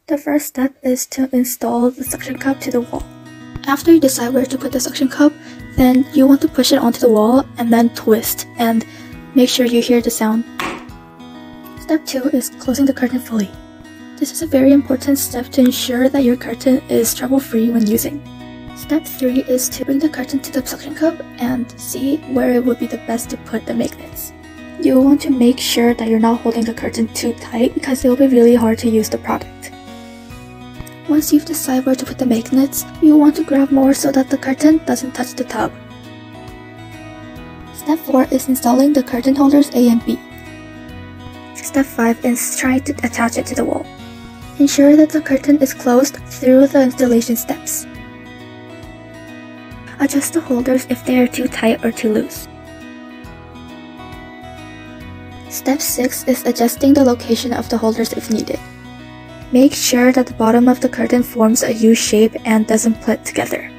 The first step is to install the suction cup to the wall. After you decide where to put the suction cup, then you want to push it onto the wall and then twist and make sure you hear the sound. Step 2 is closing the curtain fully. This is a very important step to ensure that your curtain is trouble-free when using. Step 3 is to bring the curtain to the suction cup and see where it would be the best to put the magnets. You want to make sure that you're not holding the curtain too tight because it will be really hard to use the product. Once you've decided where to put the magnets, you want to grab more so that the curtain doesn't touch the tub. Step 4 is installing the curtain holders A and B. Step 5 is trying to attach it to the wall. Ensure that the curtain is closed through the installation steps. Adjust the holders if they are too tight or too loose. Step 6 is adjusting the location of the holders if needed. Make sure that the bottom of the curtain forms a U shape and doesn't put together.